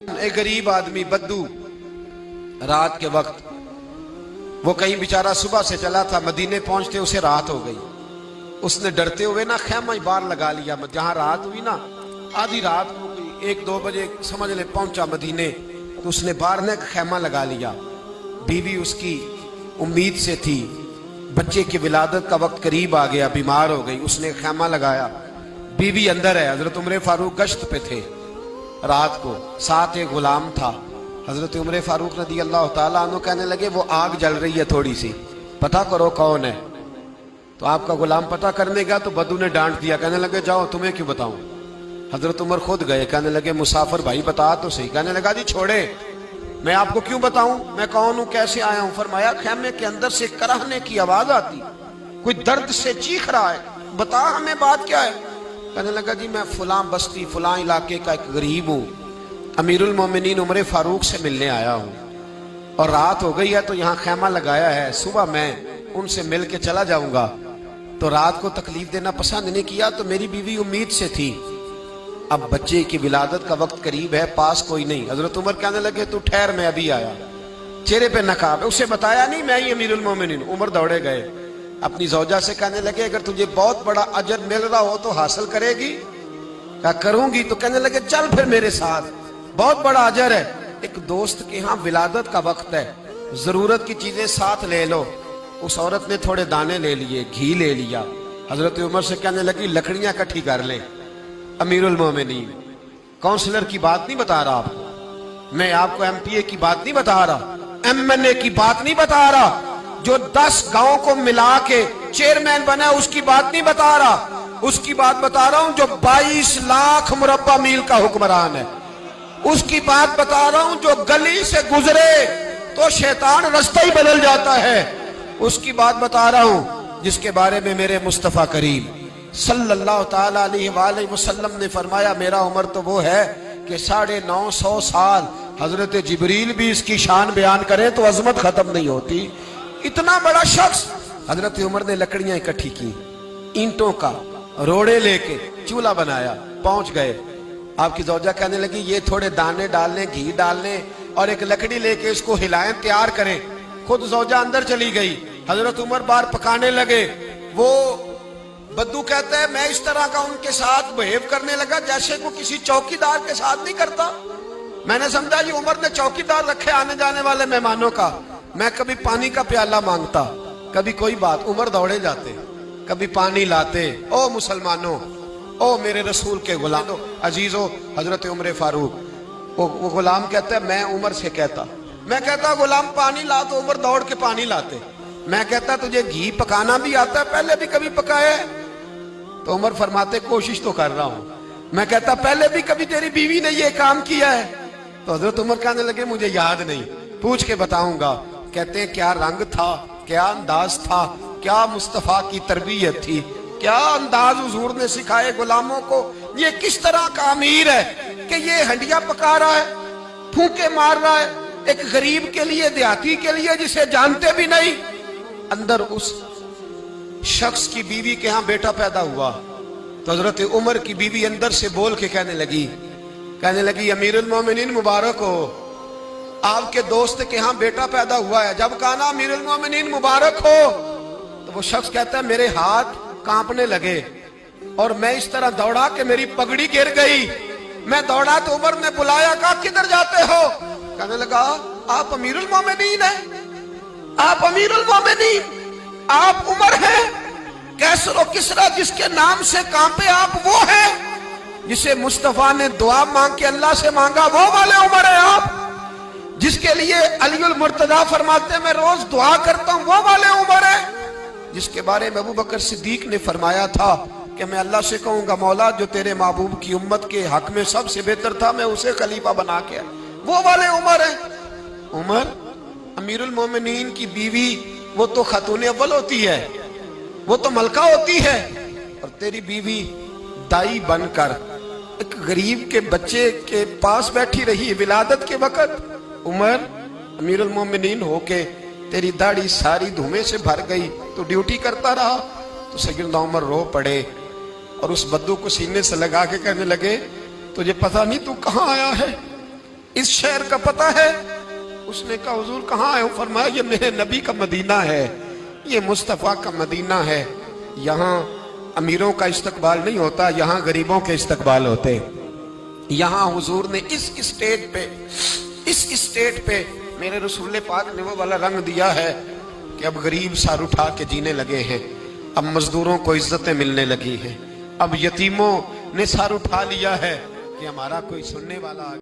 एक गरीब आदमी बद्दू रात के वक्त वो कहीं बेचारा सुबह से चला था, मदीने पहुंचते उसे रात हो गई। उसने डरते हुए ना खैमा ही बाहर लगा लिया। जहां रात हुई ना, आधी रात हो गई, 1-2 बजे समझ ले पहुंचा मदीने, तो उसने बाहर ने खैमा लगा लिया। बीवी उसकी उम्मीद से थी, बच्चे की विलादत का वक्त करीब आ गया, बीमार हो गई, उसने खैमा लगाया। बीवी अंदर है, हजरत उमर फारूक गश्त पे थे रात को, साथ एक गुलाम था। हजरत उमर फारूक रदी अल्लाह ताला अन्हु कहने लगे वो आग जल रही है थोड़ी सी, पता करो कौन है। तो आपका गुलाम पता करने गया तो बद्दू ने डांट दिया, कहने लगे जाओ तुम्हें क्यों बताऊं। हजरत उमर खुद गए, कहने लगे मुसाफिर भाई बता तो सही। कहने लगा जी छोड़े, मैं आपको क्यों बताऊं, मैं कौन हूं, कैसे आया हूं। फरमाया खैमे के अंदर से कराहने की आवाज आती, कोई दर्द से चीख रहा है, बता हमें बात क्या है। कहने लगा जी मैं फलां बस्ती फलां इलाके का एक गरीब हूँ, अमीरुल मोमिनीन उमर फारूक से मिलने आया हूँ और रात हो गई है तो यहाँ खैमा लगाया है, सुबह मैं उनसे मिल के चला जाऊंगा। तो रात को तकलीफ देना पसंद नहीं किया, तो मेरी बीवी उम्मीद से थी, अब बच्चे की विलादत का वक्त करीब है, पास कोई नहीं। हजरत उमर कहने लगे तू ठहर, मैं अभी आया। चेहरे पे नकाब, उसे बताया नहीं मैं ही अमीरुल मोमिनीन। उमर दौड़े गए, अपनी जौजा से कहने लगे अगर तुझे बहुत बड़ा अजर मिल रहा हो तो हासिल करेगी। क्या करूंगी। तो कहने लगे चल फिर मेरे साथ, बहुत बड़ा अजर है। एक दोस्त के यहाँ विलादत का वक्त है, जरूरत की चीजें साथ ले लो। उस औरत ने थोड़े दाने ले लिए, घी ले लिया। हजरत उमर से कहने लगी लकड़ियां इकट्ठी कर ले। अमीरुल मोमिनीन, काउंसलर की बात नहीं बता रहा आपको, मैं आपको MPA की बात नहीं बता रहा, MNA की बात नहीं बता रहा, जो 10 गांव को मिला के चेयरमैन बना उसकी बात नहीं बता रहा, उसकी बात बता रहा हूं जो 22 लाख मुरब्बा मील का हुक्मरान है। उसकी बात बता रहा हूं जो गली से गुजरे तो शैतान रास्ता ही बदल जाता है। उसकी बात बता रहा हूं जिसके बारे में मेरे मुस्तफा करीम सल्लल्लाहु ताला अलैहि वसल्लम ने फरमाया मेरा उम्र तो वो है कि 950 साल हजरत जिब्रील भी इसकी शान बयान करें तो अजमत खत्म नहीं होती। इतना बड़ा शख्स। हजरत उमर ने लकड़ियां इकट्ठी की, ईंटों का रोड़े लेके चूल्हा बनाया, पहुंच गए। आपकी जौजा कहने लगी ये थोड़े दाने डालने, घी डालने और एक लकड़ी लेके इसको हिलाएं, तैयार करें। खुद जौजा अंदर चली गई, हजरत उमर बाहर पकाने लगे। वो बद्दू कहते हैं मैं इस तरह का उनके साथ बिहेव करने लगा जैसे को किसी चौकीदार के साथ नहीं करता। मैंने समझा ये उमर ने चौकीदार रखे आने जाने वाले मेहमानों का। मैं कभी पानी का प्याला मांगता, कभी कोई बात, उमर दौड़े जाते, कभी पानी लाते। ओ मुसलमानों, ओ मेरे रसूल के गुलाम अजीजो, हजरत उमर फारूक। वो गुलाम कहता है मैं उमर से कहता, मैं कहता गुलाम पानी ला, तो उमर दौड़ के पानी लाते। मैं कहता तुझे घी पकाना भी आता है, पहले भी कभी पकाया है? तो उमर फरमाते कोशिश तो कर रहा हूं। मैं कहता पहले भी कभी तेरी बीवी ने ये काम किया है? तो हजरत उमर कहने लगे मुझे याद नहीं, पूछ के बताऊंगा। कहते हैं क्या रंग था, क्या अंदाज था, क्या मुस्तफा की तरबियत थी, क्या अंदाज हुजूर ने सिखाए गुलामों को। ये किस तरह का अमीर है कि ये हंडिया पका रहा है, फूंके मार रहा है एक गरीब के लिए, देहाती के लिए जिसे जानते भी नहीं। अंदर उस शख्स की बीवी के यहाँ बेटा पैदा हुआ तो हजरत उमर की बीवी अंदर से बोल के कहने लगी अमीरुल मोमिनीन मुबारक हो, आपके दोस्त के यहाँ बेटा पैदा हुआ है। जब कहा ना अमीरुल मोमिनीन मुबारक हो, तो वो शख्स कहता है मेरे हाथ कांपने लगे और मैं इस तरह दौड़ा कि मेरी पगड़ी गिर गई। मैं दौड़ा तो उमर ने बुलाया, कहा किधर जाते हो? कहने लगा आप अमीरुल मोमिनीन हैं, आप अमीरुल मोमिनीन, आप उमर हैं। कैसर किसरा जिसके नाम से कांपे आप वो हैं जिसे मुस्तफा ने दुआ मांग के अल्लाह से मांगा, वो वाले उमर है आप। जिसके लिए अलीउल मुर्तजा फरमाते मैं रोज दुआ करता हूं, वो वाले उमर है। जिसके बारे में अबू बकर सिद्दीक ने फरमाया था कि मैं अल्लाह से कहूंगा मौला जो तेरे महबूब की उम्मत के हक में सबसे बेहतर था मैं उसे खलीफा बना के, वो वाले उमर है। उमर अमीरुल मोमिनीन की बीवी वो तो खातून अव्वल होती है, वो तो मलका होती है, और तेरी बीवी दाई बनकर एक गरीब के बच्चे के पास बैठी रही विलादत के वक्त। उमर अमीरुल मोमिनीन होके तेरी दाढ़ी सारी धुएं से भर गई, तो ड्यूटी करता रहा। तो सैयदना उमर रो पड़े और उस बद्दू को सीने से लगा के कहने लगे तुझे पता नहीं तू कहां आया है, اس شہر کا پتہ ہے؟ اس نے کہا حضور کہاں ہے؟ فرمایا یہ میرے نبی کا مدینہ ہے، یہ مصطفیٰ کا مدینہ ہے، یہاں امیروں کا استقبال نہیں ہوتا، یہاں غریبوں کے استقبال ہوتے۔ یہاں حضور نے اس اسٹیٹ پہ میرے رسول پاک نے وہ والا رنگ دیا ہے کہ اب غریب سر اٹھا کے جینے لگے ہیں، اب مزدوروں کو عزتیں ملنے لگی ہیں، اب یتیموں نے سر اٹھا لیا ہے کہ ہمارا کوئی سننے والا آ